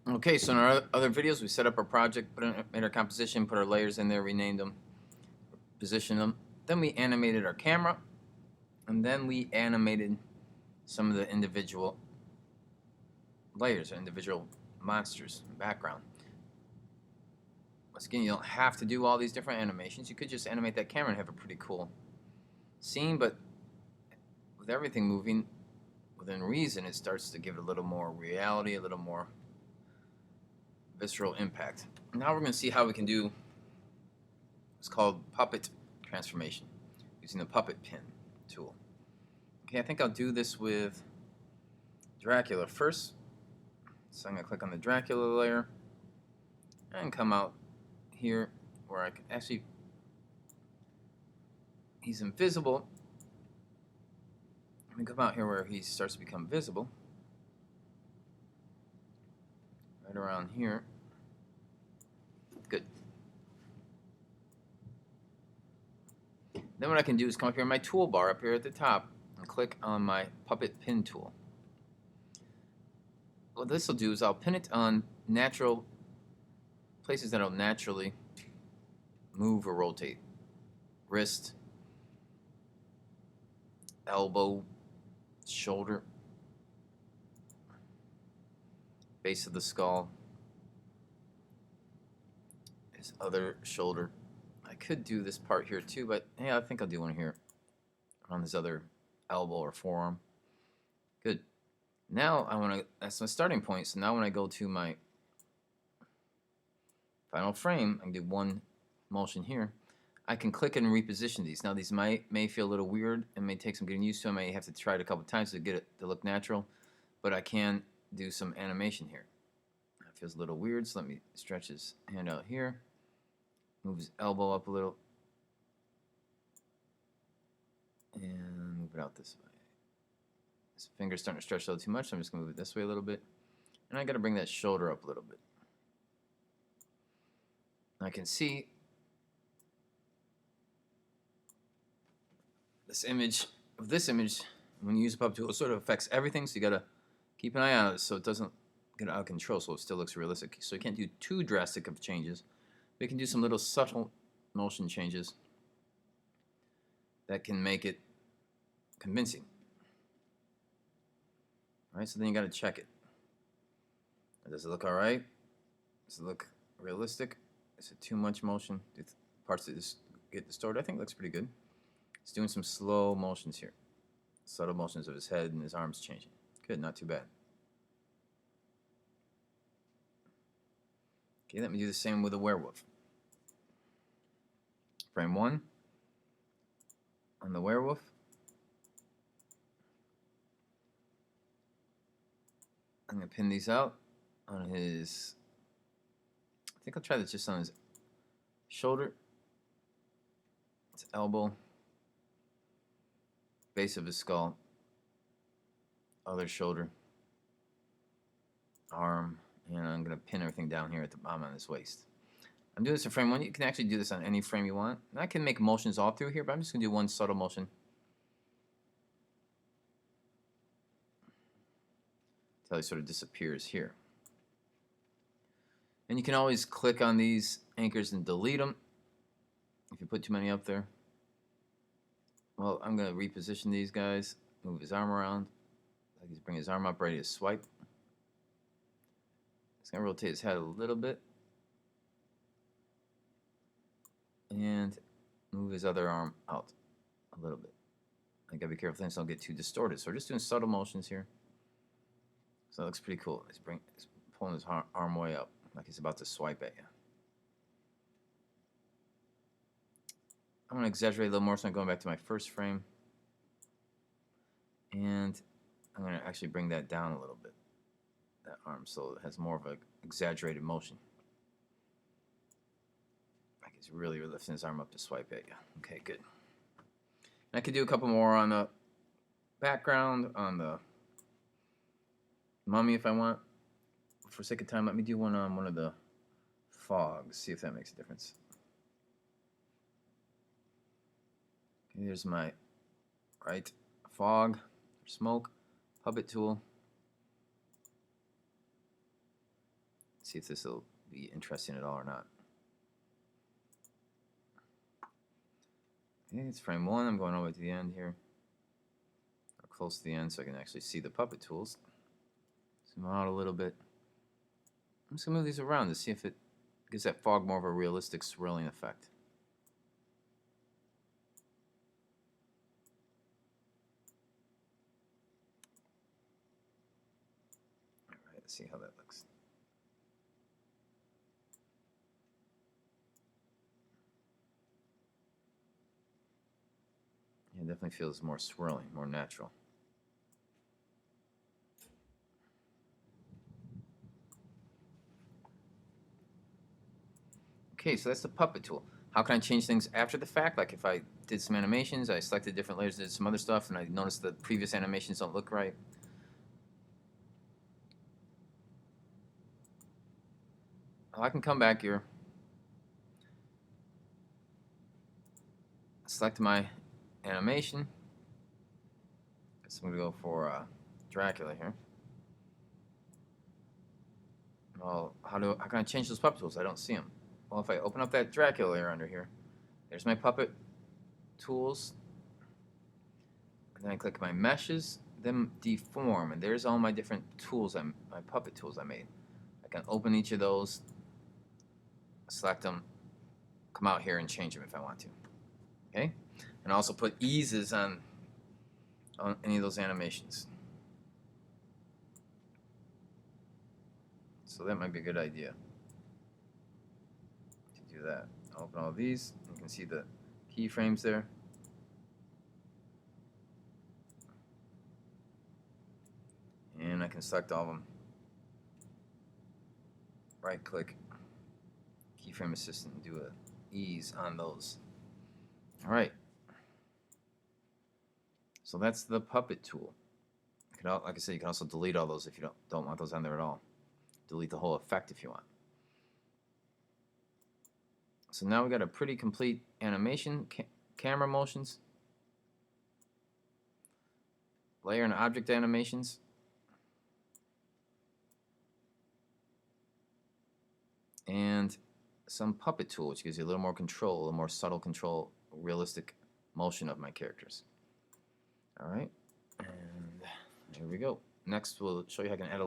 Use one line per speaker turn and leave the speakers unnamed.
Okay, so in our other videos, we set up our project, made our composition, put our layers in there, renamed them, positioned them. Then we animated our camera, and then we animated some of the individual layers or individual monsters in the background. Once again, you don't have to do all these different animations. You could just animate that camera and have a pretty cool scene, but with everything moving within reason, it starts to give it a little more reality, a little more visceral impact. Now we're going to see how we can do what's called puppet transformation using the puppet pin tool. Okay, I think I'll do this with Dracula first. So I'm going to click on the Dracula layer and come out here where I can actually, he's invisible. Let me come out here where he starts to become visible. Right around here. Good. Then what I can do is come up here in my toolbar up here at the top and click on my puppet pin tool. What this will do is I'll pin it on natural places that will naturally move or rotate. Wrist, elbow, shoulder, base of the skull, his other shoulder. I could do this part here too, but yeah, I think I'll do one here on his other elbow or forearm. Good. Now I want to, that's my starting point. So now when I go to my final frame, I can do one motion here. I can click and reposition these. Now these may feel a little weird and may take some getting used to. I may have to try it a couple times to get it to look natural, but I can do some animation here. It feels a little weird, so let me stretch his hand out here, move his elbow up a little, and move it out this way. His finger's starting to stretch a little too much, so I'm just going to move it this way a little bit. And I got to bring that shoulder up a little bit. I can see this image, when you use the puppet tool, it sort of affects everything, so you got to keep an eye on it so it doesn't get out of control, so it still looks realistic. So you can't do too drastic of changes. We can do some little subtle motion changes that can make it convincing. All right, so then you got to check it. Does it look all right? Does it look realistic? Is it too much motion? Do parts that just get distorted? I think it looks pretty good. It's doing some slow motions here. Subtle motions of his head and his arms changing. Good, not too bad. Okay, let me do the same with a werewolf. Frame 1 on the werewolf. I'm going to pin these out on his, I think I'll try this just on his shoulder, his elbow, base of his skull, other shoulder, arm, and I'm going to pin everything down here at the bottom on his waist. I'm doing this in frame 1. You can actually do this on any frame you want. And I can make motions all through here, but I'm just going to do one subtle motion until he sort of disappears here. And you can always click on these anchors and delete them if you put too many up there. Well, I'm going to reposition these guys, move his arm around, like he's bringing his arm up, ready to swipe. He's going to rotate his head a little bit and move his other arm out a little bit. I got to be careful things don't get too distorted. So we're just doing subtle motions here. So it looks pretty cool. He's pulling his arm way up, like he's about to swipe at you. I'm going to exaggerate a little more, so I'm going back to my first frame. And I'm going to actually bring that down a little bit, that arm, so it has more of an exaggerated motion. Like he's really lifting his arm up to swipe at you. Okay, good. And I could do a couple more on the background, on the mummy if I want. For sake of time, let me do one on one of the fogs, see if that makes a difference. Okay, here's my right fog, smoke, puppet tool. See if this will be interesting at all or not. Okay, it's frame 1. I'm going all the way to the end here. Or close to the end so I can actually see the puppet tools. Zoom out a little bit. I'm just going to move these around to see if it gives that fog more of a realistic swirling effect. Alright, let's see how that looks. Yeah, it definitely feels more swirling, more natural. Okay, so that's the puppet tool. How can I change things after the fact? Like if I did some animations, I selected different layers, did some other stuff, and I noticed the previous animations don't look right. Well, I can come back here, select my animation. Guess I'm gonna go for Dracula here. Well, how can I change those puppet tools? I don't see them. Well, if I open up that Dracula layer under here, there's my puppet tools. And then I click my meshes, then deform, and there's all my different tools, my puppet tools I made. I can open each of those, select them, come out here and change them if I want to. Okay, and also put eases on any of those animations. So that might be a good idea to do that. I'll open all these. You can see the keyframes there. And I can select all of them. Right click, keyframe assistant, and do a ease on those. All right. So that's the puppet tool. Like I said, you can also delete all those if you don't want those on there at all. Delete the whole effect if you want. So now we've got a pretty complete animation, camera motions, layer and object animations, and some puppet tool, which gives you a little more control, a little more subtle control, realistic motion of my characters. All right, and here we go. Next, we'll show you how I can add a